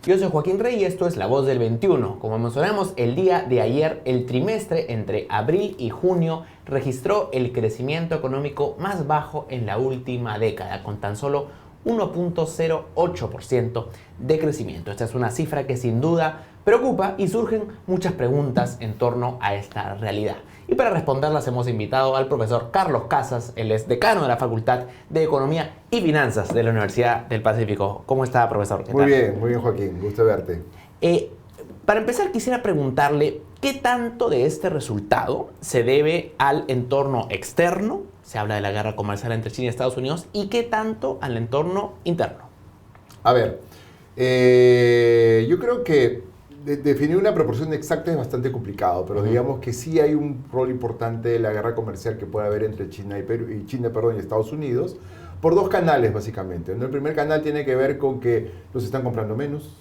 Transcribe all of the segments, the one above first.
Yo soy Joaquín Rey y esto es La Voz del 21. Como mencionamos, el día de ayer, el trimestre entre abril y junio registró el crecimiento económico más bajo en la última década, con tan solo 1.08% de crecimiento. Esta es una cifra que sin duda preocupa y surgen muchas preguntas en torno a esta realidad. Y para responderlas hemos invitado al profesor Carlos Casas, él es decano de la Facultad de Economía y Finanzas de la Universidad del Pacífico. ¿Cómo está, profesor? Muy bien, Joaquín. Gusto verte. Para empezar, quisiera preguntarle qué tanto de este resultado se debe al entorno externo, se habla de la guerra comercial entre China y Estados Unidos, y qué tanto al entorno interno. A ver, yo creo que definir una proporción exacta es bastante complicado, pero digamos que sí hay un rol importante de la guerra comercial que puede haber entre China y Estados Unidos, por dos canales básicamente. El primer canal tiene que ver con que los están comprando menos,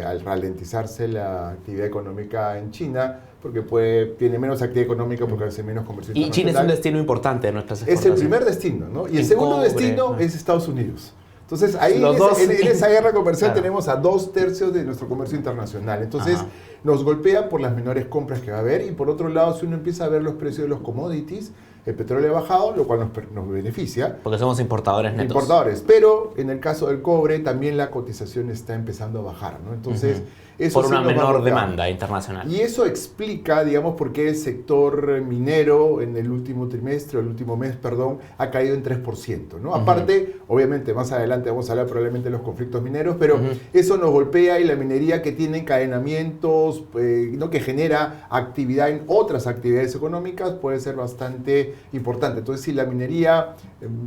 al ralentizarse la actividad económica en China, porque tiene menos actividad económica porque hace menos comercio internacional. Y China es un destino importante de nuestras exportaciones. Es el primer destino, ¿no? Y el segundo destino es Estados Unidos. Entonces, ahí en esa guerra comercial tenemos a 2/3 de nuestro comercio internacional. Entonces, nos golpea por las menores compras que va a haber. Y por otro lado, si uno empieza a ver los precios de los commodities, el petróleo ha bajado, lo cual nos beneficia. Porque somos importadores netos. Importadores. Pero en el caso del cobre, también la cotización está empezando a bajar, ¿no? Entonces, eso por una menor demanda internacional. Y eso explica, digamos, por qué el sector minero en el último trimestre, o el último mes, perdón, ha caído en 3%, ¿no? Aparte, obviamente, más adelante vamos a hablar probablemente de los conflictos mineros, pero eso nos golpea y la minería que tiene encadenamientos, ¿no? que genera actividad en otras actividades económicas, puede ser bastante importante. Entonces, si la minería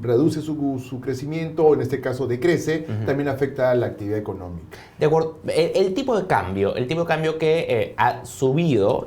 reduce su crecimiento, o en este caso decrece, también afecta a la actividad económica. De acuerdo. El tipo de cambio que ha subido,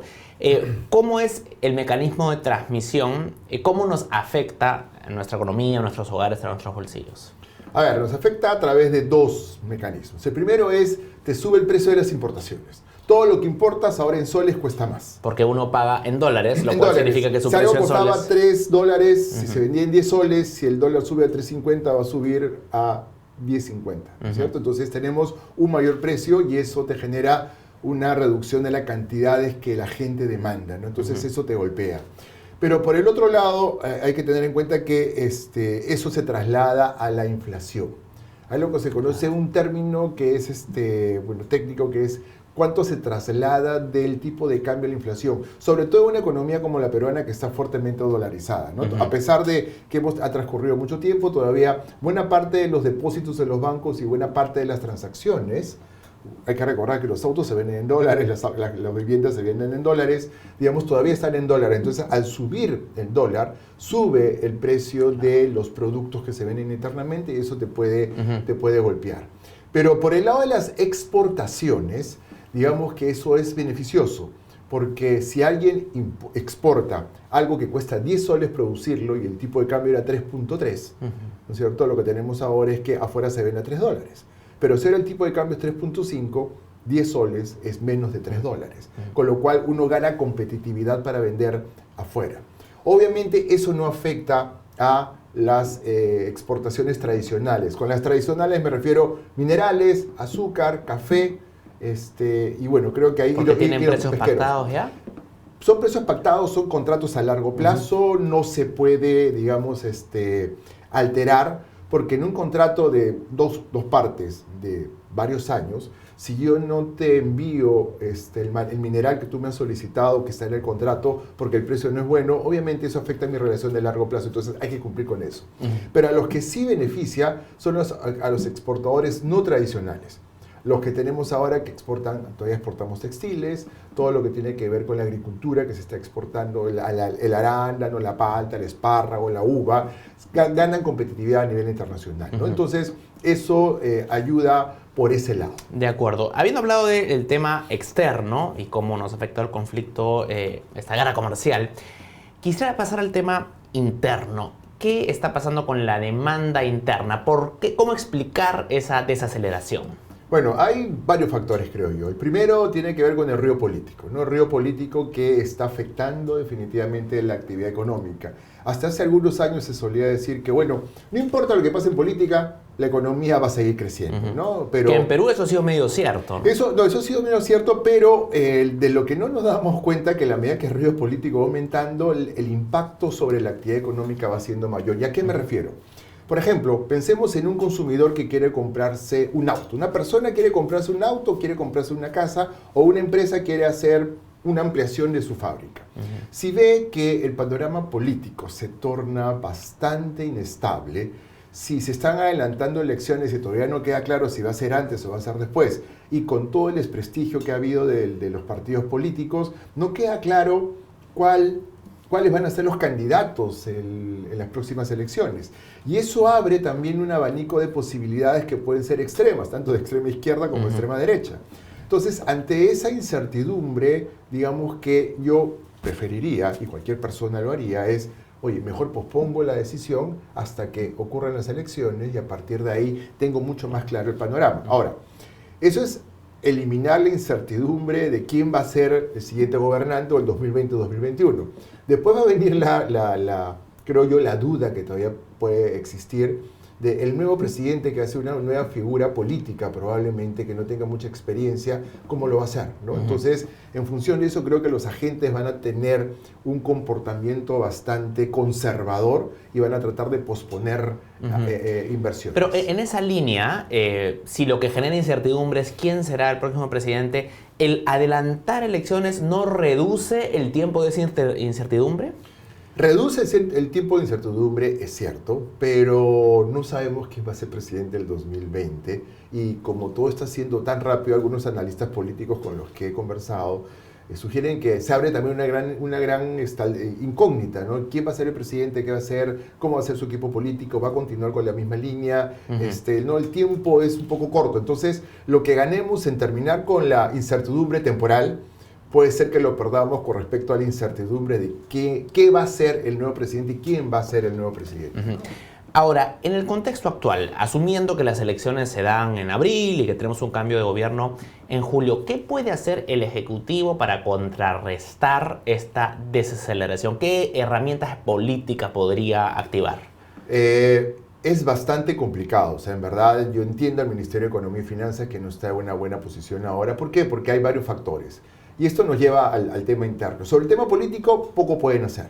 ¿cómo es el mecanismo de transmisión? ¿Cómo nos afecta a nuestra economía, a nuestros hogares, a nuestros bolsillos? A ver, nos afecta a través de dos mecanismos. El primero es, te sube el precio de las importaciones. Todo lo que importas ahora en soles cuesta más. Porque uno paga en dólares, lo cual significa que su precio en soles... Si algo costaba $3, si se vendía en 10 soles, si el dólar sube a 3.50 va a subir a 10.50, ¿cierto? Entonces tenemos un mayor precio y eso te genera una reducción de las cantidades que la gente demanda, ¿no? Entonces eso te golpea. Pero por el otro lado, hay que tener en cuenta que eso se traslada a la inflación. Hay lo que se conoce un término que es técnico, que es cuánto se traslada del tipo de cambio a la inflación, sobre todo en una economía como la peruana que está fuertemente dolarizada, ¿no? A pesar de que ha transcurrido mucho tiempo, todavía buena parte de los depósitos de los bancos y buena parte de las transacciones, hay que recordar que los autos se venden en dólares, las viviendas se venden en dólares, digamos, todavía están en dólares. Entonces, al subir el dólar, sube el precio de los productos que se venden internamente y eso te puede golpear. Pero por el lado de las exportaciones, digamos que eso es beneficioso, porque si alguien exporta algo que cuesta 10 soles producirlo y el tipo de cambio era 3.3, ¿no es cierto? Lo que tenemos ahora es que afuera se vende a $3. Pero si ahora el tipo de cambio es 3.5, 10 soles es menos de $3, con lo cual uno gana competitividad para vender afuera. Obviamente eso no afecta a las exportaciones tradicionales. Con las tradicionales me refiero minerales, azúcar, café, y bueno, creo que ahí... ¿Porque tienen precios pactados ya? Son precios pactados, son contratos a largo plazo, no se puede, digamos, alterar, porque en un contrato de dos partes de varios años, si yo no te envío el mineral que tú me has solicitado, que está en el contrato, porque el precio no es bueno, obviamente eso afecta a mi relación de largo plazo, entonces hay que cumplir con eso. Pero a los que sí beneficia son a los exportadores no tradicionales. Los que tenemos ahora que exportan, todavía exportamos textiles, todo lo que tiene que ver con la agricultura que se está exportando, el arándano, la palta, el espárrago, la uva, ganan competitividad a nivel internacional, ¿no? Entonces, eso ayuda por ese lado. De acuerdo. Habiendo hablado del tema externo y cómo nos afecta el conflicto, esta guerra comercial, quisiera pasar al tema interno. ¿Qué está pasando con la demanda interna? ¿Cómo explicar esa desaceleración? Bueno, hay varios factores, creo yo. El primero tiene que ver con el río político, ¿no? El río político que está afectando definitivamente la actividad económica. Hasta hace algunos años se solía decir que, bueno, no importa lo que pase en política, la economía va a seguir creciendo, ¿no? Pero que en Perú eso ha sido medio cierto, ¿no? Eso ha sido medio cierto, pero de lo que no nos damos cuenta que a la medida que el río político va aumentando, el impacto sobre la actividad económica va siendo mayor. ¿Y a qué me refiero? Por ejemplo, pensemos en un consumidor que quiere comprarse un auto. Una persona quiere comprarse un auto, quiere comprarse una casa, o una empresa quiere hacer una ampliación de su fábrica. Si ve que el panorama político se torna bastante inestable, si se están adelantando elecciones y todavía no queda claro si va a ser antes o va a ser después, y con todo el desprestigio que ha habido de los partidos políticos, no queda claro cuáles van a ser los candidatos en las próximas elecciones. Y eso abre también un abanico de posibilidades que pueden ser extremas, tanto de extrema izquierda como de extrema derecha. Entonces, ante esa incertidumbre, digamos que yo preferiría, y cualquier persona lo haría, es, oye, mejor pospongo la decisión hasta que ocurran las elecciones y a partir de ahí tengo mucho más claro el panorama. Ahora, eso es eliminar la incertidumbre de quién va a ser el siguiente gobernante o el 2020-2021. Después va a venir creo yo, la duda que todavía puede existir del nuevo presidente que va a ser una nueva figura política, probablemente que no tenga mucha experiencia, ¿cómo lo va a hacer? ¿No? Entonces, en función de eso, creo que los agentes van a tener un comportamiento bastante conservador y van a tratar de posponer inversiones. Pero en esa línea, si lo que genera incertidumbre es quién será el próximo presidente, ¿el adelantar elecciones no reduce el tiempo de esa incertidumbre? Reduce el tiempo de incertidumbre, es cierto, pero no sabemos quién va a ser presidente del 2020 y como todo está siendo tan rápido, algunos analistas políticos con los que he conversado sugieren que se abre también una gran incógnita, ¿no? ¿Quién va a ser el presidente? ¿Qué va a hacer? ¿Cómo va a ser su equipo político? ¿Va a continuar con la misma línea? No, el tiempo es un poco corto, entonces lo que ganemos en terminar con la incertidumbre temporal puede ser que lo perdamos con respecto a la incertidumbre de qué va a ser el nuevo presidente y quién va a ser el nuevo presidente. Ahora, en el contexto actual, asumiendo que las elecciones se dan en abril y que tenemos un cambio de gobierno en julio, ¿qué puede hacer el Ejecutivo para contrarrestar esta desaceleración? ¿Qué herramientas políticas podría activar? Es bastante complicado, o sea, en verdad yo entiendo al Ministerio de Economía y Finanzas que no está en una buena posición ahora. ¿Por qué? Porque hay varios factores. Y esto nos lleva al tema interno. Sobre el tema político, poco pueden hacer.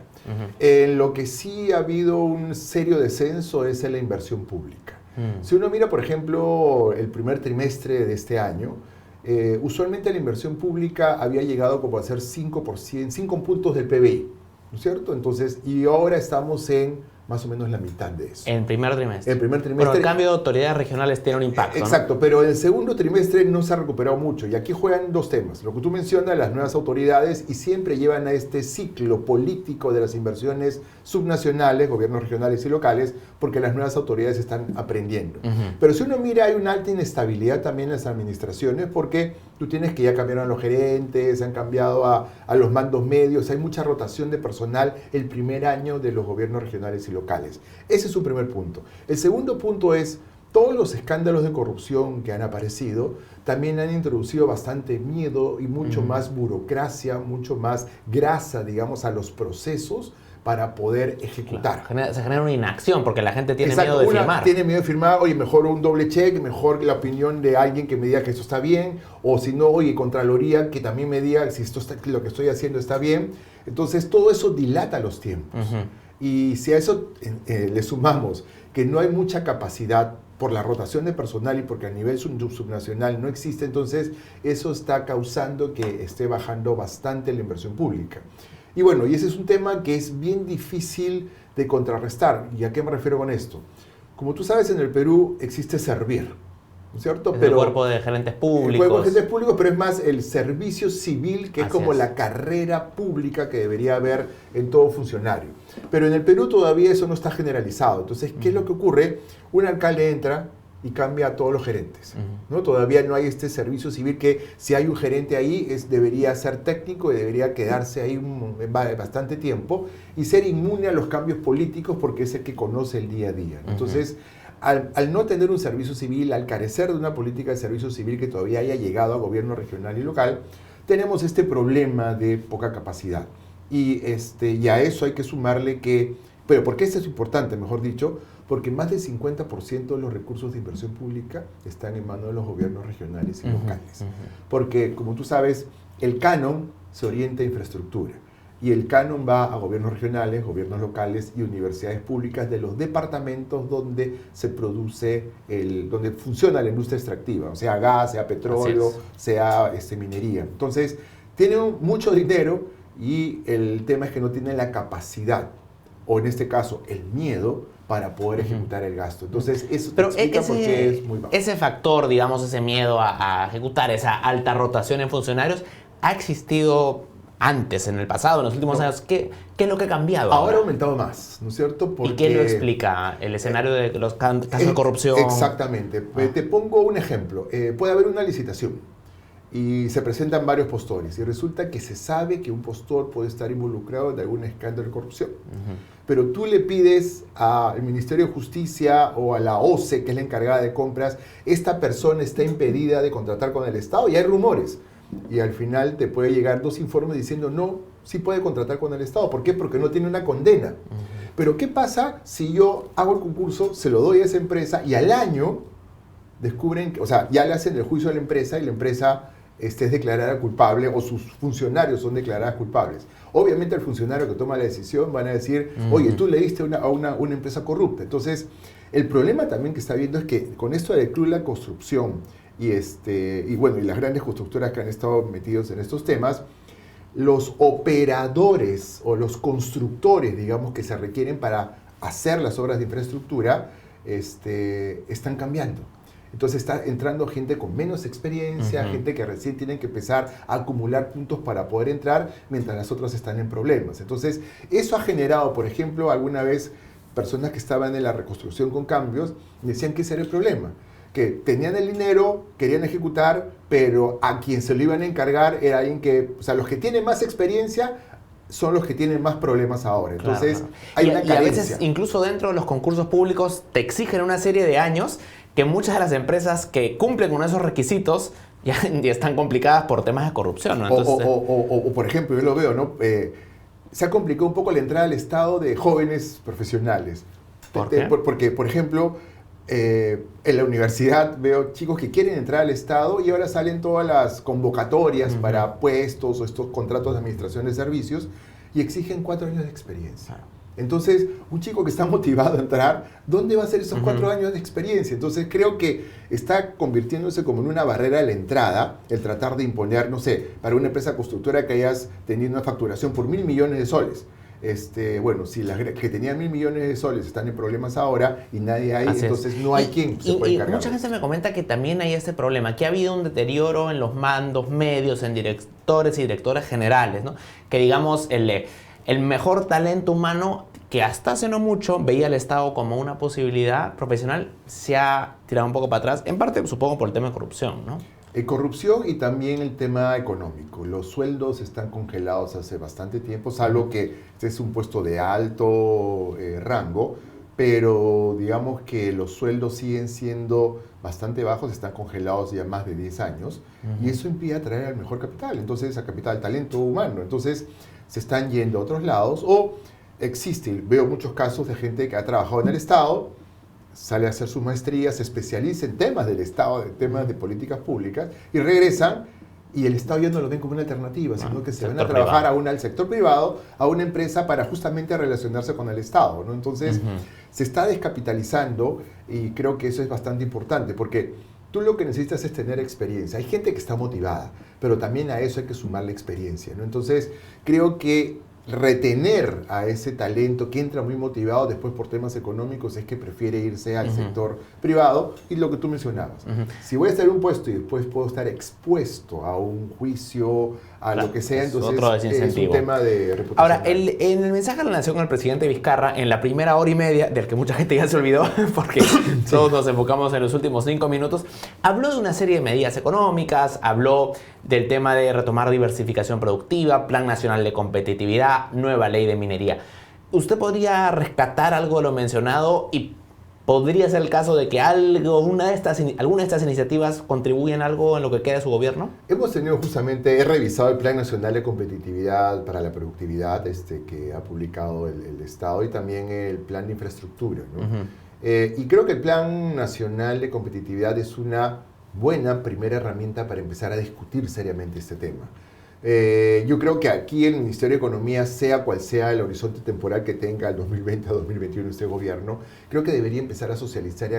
En lo que sí ha habido un serio descenso es en la inversión pública. Si uno mira, por ejemplo, el primer trimestre de este año, usualmente la inversión pública había llegado como a ser 5%, 5 puntos del PBI, ¿no es cierto? Entonces, y ahora estamos en más o menos la mitad de eso. En primer trimestre. En primer trimestre. Pero el cambio de autoridades regionales tiene un impacto, exacto, ¿no? Pero en el segundo trimestre no se ha recuperado mucho. Y aquí juegan dos temas. Lo que tú mencionas, las nuevas autoridades, y siempre llevan a este ciclo político de las inversiones subnacionales, gobiernos regionales y locales, porque las nuevas autoridades están aprendiendo. Pero si uno mira, hay una alta inestabilidad también en las administraciones, porque tú tienes que ya cambiaron a los gerentes, han cambiado a los mandos medios, hay mucha rotación de personal el primer año de los gobiernos regionales y locales. Ese es su primer punto. El segundo punto es, todos los escándalos de corrupción que han aparecido también han introducido bastante miedo y mucho más burocracia, mucho más grasa, digamos, a los procesos para poder ejecutar. Claro, se genera una inacción porque la gente tiene miedo de firmar. Tiene miedo de firmar, oye, mejor un doble check, mejor la opinión de alguien que me diga que esto está bien, o si no, oye, Contraloría que también me diga si lo que estoy haciendo está bien. Entonces, todo eso dilata los tiempos. Y si a eso le sumamos que no hay mucha capacidad por la rotación de personal y porque a nivel subnacional no existe, entonces eso está causando que esté bajando bastante la inversión pública. Y bueno, y ese es un tema que es bien difícil de contrarrestar. ¿Y a qué me refiero con esto? Como tú sabes, en el Perú existe Servir, ¿no es cierto? El cuerpo de gerentes públicos. El cuerpo de gerentes públicos, pero es más el servicio civil, que es como la carrera pública que debería haber en todo funcionario. Pero en el Perú todavía eso no está generalizado. Entonces, ¿qué es lo que ocurre? Un alcalde entra y cambia a todos los gerentes, ¿no? Todavía no hay este servicio civil que si hay un gerente ahí debería ser técnico y debería quedarse ahí bastante tiempo y ser inmune a los cambios políticos porque es el que conoce el día a día, ¿no? Entonces, al no tener un servicio civil, al carecer de una política de servicio civil que todavía haya llegado a gobierno regional y local, tenemos este problema de poca capacidad. Y a eso hay que sumarle que, pero ¿por qué esto es importante, mejor dicho? Porque más del 50% de los recursos de inversión pública están en manos de los gobiernos regionales y locales. Porque, como tú sabes, el canon se orienta a infraestructura y el canon va a gobiernos regionales, gobiernos locales y universidades públicas de los departamentos donde se produce, donde funciona la industria extractiva, sea gas, sea petróleo, sea minería. Entonces, tienen mucho dinero y el tema es que no tienen la capacidad, o en este caso, el miedo, para poder ejecutar el gasto. Entonces, eso te explica por qué es muy bajo. Ese factor, digamos, ese miedo a ejecutar esa alta rotación en funcionarios, ¿ha existido antes, en el pasado, en los últimos años? ¿Qué es lo que ha cambiado? Ahora ha aumentado más, ¿no es cierto? Porque, ¿y qué lo explica? ¿El escenario de los casos de corrupción? Exactamente. Te pongo un ejemplo. Puede haber una licitación y se presentan varios postores y resulta que se sabe que un postor puede estar involucrado en algún escándalo de corrupción. Pero tú le pides al Ministerio de Justicia o a la OCE, que es la encargada de compras, esta persona está impedida de contratar con el Estado y hay rumores. Y al final te puede llegar 2 informes diciendo no, sí puede contratar con el Estado. ¿Por qué? Porque no tiene una condena. Pero ¿qué pasa si yo hago el concurso, se lo doy a esa empresa y al año descubren, ya le hacen el juicio a la empresa y la empresa es declarada culpable o sus funcionarios son declarados culpables? Obviamente el funcionario que toma la decisión van a decir, oye, tú le diste a una empresa corrupta. Entonces, el problema también que está viendo es que con esto del Club de la Construcción y las grandes constructoras que han estado metidos en estos temas, los operadores o los constructores, digamos, que se requieren para hacer las obras de infraestructura, están cambiando. Entonces está entrando gente con menos experiencia, gente que recién tienen que empezar a acumular puntos para poder entrar, mientras las otras están en problemas. Entonces, eso ha generado, por ejemplo, alguna vez personas que estaban en la reconstrucción con cambios, decían que ese era el problema, que tenían el dinero, querían ejecutar, pero a quien se lo iban a encargar era alguien que, los que tienen más experiencia son los que tienen más problemas ahora. Entonces, hay una carencia. Y a veces, incluso dentro de los concursos públicos, te exigen una serie de años que muchas de las empresas que cumplen con esos requisitos ya están complicadas por temas de corrupción, ¿no? Entonces, por ejemplo, yo lo veo, ¿no? Se ha complicado un poco la entrada al Estado de jóvenes profesionales. ¿Por qué? Porque, por ejemplo, en la universidad veo chicos que quieren entrar al Estado y ahora salen todas las convocatorias para puestos o estos contratos de administración de servicios y exigen 4 años de experiencia. Entonces, un chico que está motivado a entrar, ¿dónde va a ser esos 4 años de experiencia? Entonces, creo que está convirtiéndose como en una barrera de la entrada, el tratar de imponer, no sé, para una empresa constructora que hayas tenido una facturación por 1.000 millones de soles. Si las que tenían 1.000 millones de soles están en problemas ahora y nadie hay, entonces no hay quien se pueda encargar. Mucha gente me comenta que también hay este problema, que ha habido un deterioro en los mandos medios, en directores y directoras generales, ¿no? Que digamos, el mejor talento humano que hasta hace no mucho veía al Estado como una posibilidad profesional, se ha tirado un poco para atrás, en parte supongo por el tema de corrupción, ¿no? Corrupción y también el tema económico. Los sueldos están congelados hace bastante tiempo, salvo que este es un puesto de alto rango, pero digamos que los sueldos siguen siendo bastante bajos, están congelados ya más de 10 años, y eso impide atraer al mejor capital, entonces a capital, talento humano. Entonces se están yendo a otros lados o veo muchos casos de gente que ha trabajado en el Estado, sale a hacer sus maestrías, se especializa en temas del Estado, en temas de políticas públicas, y regresan, y el Estado ya no lo ven como una alternativa, sino que se van a trabajar al sector privado, a una empresa para justamente relacionarse con el Estado, ¿no? Entonces, se está descapitalizando, y creo que eso es bastante importante, porque tú lo que necesitas es tener experiencia. Hay gente que está motivada, pero también a eso hay que sumar la experiencia, ¿no? Entonces, creo que retener a ese talento que entra muy motivado después por temas económicos es que prefiere irse al sector privado, y lo que tú mencionabas. Si voy a estar en un puesto y después puedo estar expuesto a un juicio, a lo que sea, entonces es un tema de reputación. Ahora, en el mensaje a la Nación del presidente Vizcarra, en la primera hora y media, del que mucha gente ya se olvidó, porque todos nos enfocamos en los últimos 5 minutos, habló de una serie de medidas económicas, habló del tema de retomar diversificación productiva, Plan Nacional de Competitividad, nueva ley de minería. ¿Usted podría rescatar algo de lo mencionado y ¿Podría ser el caso de que alguna de estas iniciativas contribuyan algo en lo que queda de su gobierno? He revisado el Plan Nacional de Competitividad para la Productividad que ha publicado el Estado y también el Plan de Infraestructura, ¿no? Y creo que el Plan Nacional de Competitividad es una buena primera herramienta para empezar a discutir seriamente este tema. Yo creo que aquí el Ministerio de Economía, sea cual sea el horizonte temporal que tenga el 2020 a 2021 este gobierno, creo que debería empezar a socializar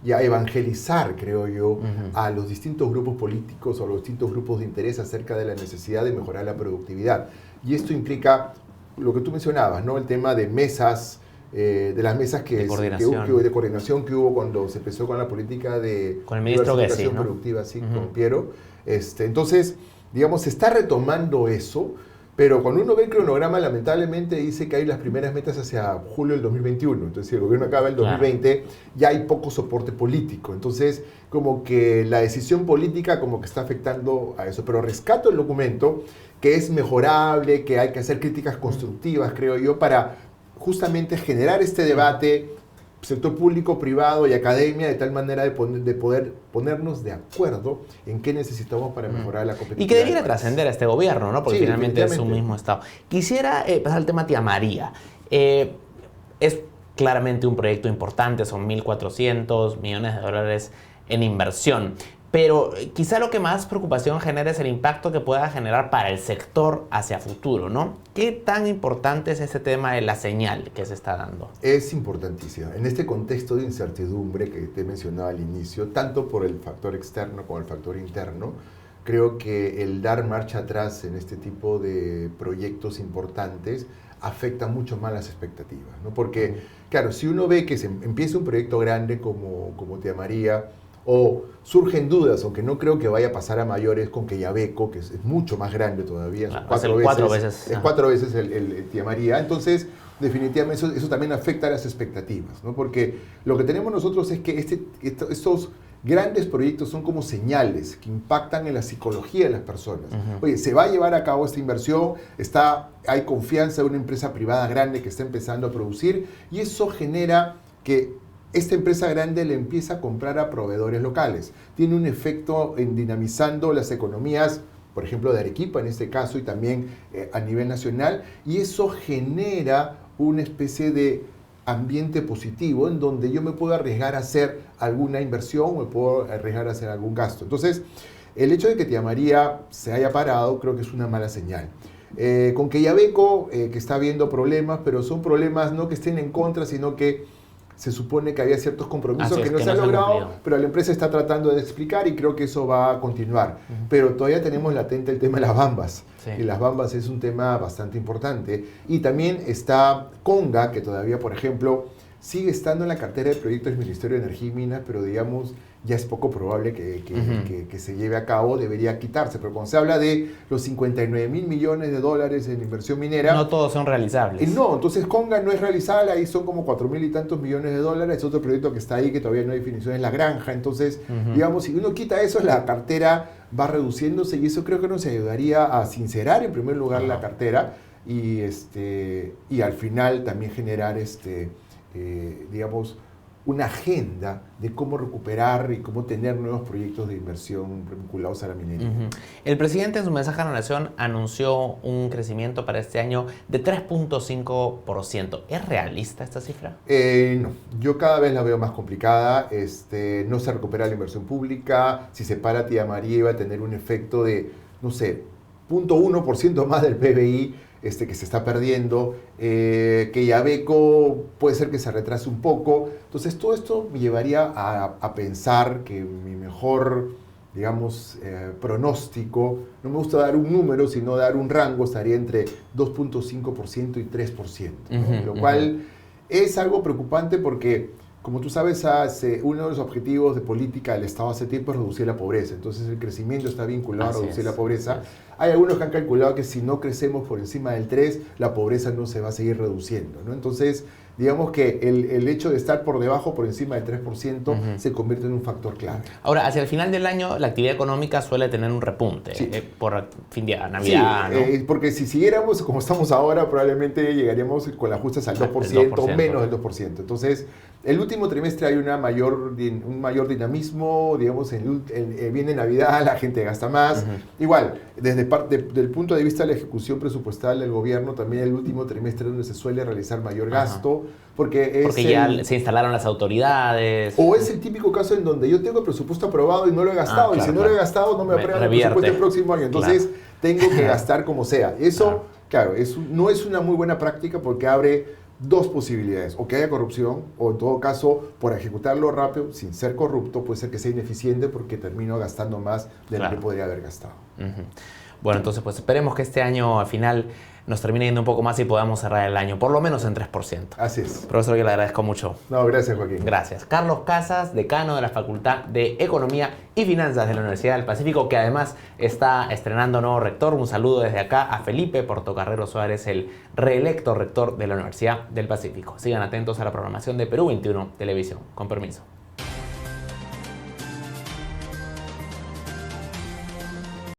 y a evangelizar, creo yo, a los distintos grupos políticos o a los distintos grupos de interés acerca de la necesidad de mejorar la productividad. Y esto implica lo que tú mencionabas, ¿no? El tema de mesas, de las mesas de coordinación que hubo cuando se empezó con la política de con el ministro Gessi, ¿no? Productiva, sí, con Piero. Entonces, digamos, se está retomando eso, pero cuando uno ve el cronograma, lamentablemente dice que hay las primeras metas hacia julio del 2021. Entonces, si el gobierno acaba el 2020, ya hay poco soporte político. Entonces, como que la decisión política como que está afectando a eso. Pero rescato el documento, que es mejorable, que hay que hacer críticas constructivas, creo yo, para justamente generar este debate sector público, privado y academia, de tal manera de poder ponernos de acuerdo en qué necesitamos para mejorar la competitividad. Y que debiera trascender a este gobierno, ¿no? Porque sí, finalmente es un mismo Estado. Quisiera pasar al tema Tía María. Es claramente un proyecto importante, son 1.400 millones de dólares en inversión. Pero quizá lo que más preocupación genera es el impacto que pueda generar para el sector hacia futuro, ¿no? ¿Qué tan importante es este tema de la señal que se está dando? Es importantísimo. En este contexto de incertidumbre que te mencionaba al inicio, tanto por el factor externo como el factor interno, creo que el dar marcha atrás en este tipo de proyectos importantes afecta mucho más las expectativas, ¿no? Porque, claro, si uno ve que se empieza un proyecto grande como Tía María, o surgen dudas, aunque no creo que vaya a pasar a mayores con Quellaveco, que es mucho más grande todavía, claro, cuatro veces el Tía María. Entonces, definitivamente eso también afecta a las expectativas, ¿no? Porque lo que tenemos nosotros es que estos grandes proyectos son como señales que impactan en la psicología de las personas. Oye, se va a llevar a cabo esta inversión, hay confianza en una empresa privada grande que está empezando a producir, y eso genera que esta empresa grande le empieza a comprar a proveedores locales. Tiene un efecto en dinamizando las economías, por ejemplo, de Arequipa en este caso, y también a nivel nacional, y eso genera una especie de ambiente positivo en donde yo me puedo arriesgar a hacer alguna inversión o me puedo arriesgar a hacer algún gasto. Entonces, el hecho de que Tía María se haya parado creo que es una mala señal. Con Quellaveco, que está habiendo problemas, pero son problemas no que estén en contra, sino que se supone que había ciertos compromisos que no se han logrado, pero la empresa está tratando de explicar y creo que eso va a continuar. Pero todavía tenemos latente el tema de las bambas. Sí. Y las bambas es un tema bastante importante. Y también está Conga, que todavía, por ejemplo, sigue estando en la cartera de proyectos del Ministerio de Energía y Minas, pero digamos, ya es poco probable que se lleve a cabo, debería quitarse. Pero cuando se habla de los 59.000 millones de dólares en inversión minera... No todos son realizables. No, entonces Conga no es realizable, ahí son como 4.000 y tantos millones de dólares. Es otro proyecto que está ahí, que todavía no hay definición, es La Granja. Entonces, digamos, si uno quita eso, la cartera va reduciéndose y eso creo que nos ayudaría a sincerar en primer lugar la cartera y al final también generar digamos, una agenda de cómo recuperar y cómo tener nuevos proyectos de inversión vinculados a la minería. El presidente en su mensaje a la Nación anunció un crecimiento para este año de 3.5%. ¿Es realista esta cifra? No, yo cada vez la veo más complicada. No se recupera la inversión pública. Si se para Tía María va a tener un efecto de, no sé, 0.1% más del PBI que se está perdiendo, Quellaveco puede ser que se retrase un poco. Entonces todo esto me llevaría a pensar que mi mejor, digamos, pronóstico, no me gusta dar un número, sino dar un rango, estaría entre 2.5% y 3%, ¿no? Lo cual es algo preocupante porque, como tú sabes, uno de los objetivos de política del Estado hace tiempo es reducir la pobreza. Entonces el crecimiento está vinculado a reducir la pobreza. hay algunos que han calculado que si no crecemos por encima del 3, la pobreza no se va a seguir reduciendo, ¿no? Entonces, digamos que el hecho de estar por debajo, por encima del 3%, se convierte en un factor clave. Ahora, hacia el final del año, la actividad económica suele tener un repunte, Sí. Por fin de Navidad, sí, ¿no? porque si siguiéramos como estamos ahora, probablemente llegaríamos con las justas al 2%, o menos del 2%. Entonces, el último trimestre hay un mayor dinamismo, digamos, viene Navidad, la gente gasta más. Igual, desde del punto de vista de la ejecución presupuestal del gobierno, también el último trimestre es donde se suele realizar mayor gasto, porque ya se instalaron las autoridades. O es el típico caso en donde yo tengo el presupuesto aprobado y no lo he gastado, claro, y si no lo he gastado no me aprueban el presupuesto el próximo año. Entonces, tengo que gastar como sea. Eso, claro, no es una muy buena práctica porque abre dos posibilidades, o que haya corrupción, o en todo caso, por ejecutarlo rápido, sin ser corrupto, puede ser que sea ineficiente porque termino gastando más de lo que podría haber gastado. Bueno, entonces pues esperemos que este año al final nos termine yendo un poco más y podamos cerrar el año, por lo menos en 3%. Así es. Profesor, que le agradezco mucho. No, gracias, Joaquín. Gracias. Carlos Casas, decano de la Facultad de Economía y Finanzas de la Universidad del Pacífico, que además está estrenando nuevo rector. Un saludo desde acá a Felipe Portocarrero Suárez, el reelecto rector de la Universidad del Pacífico. Sigan atentos a la programación de Perú 21 Televisión. Con permiso.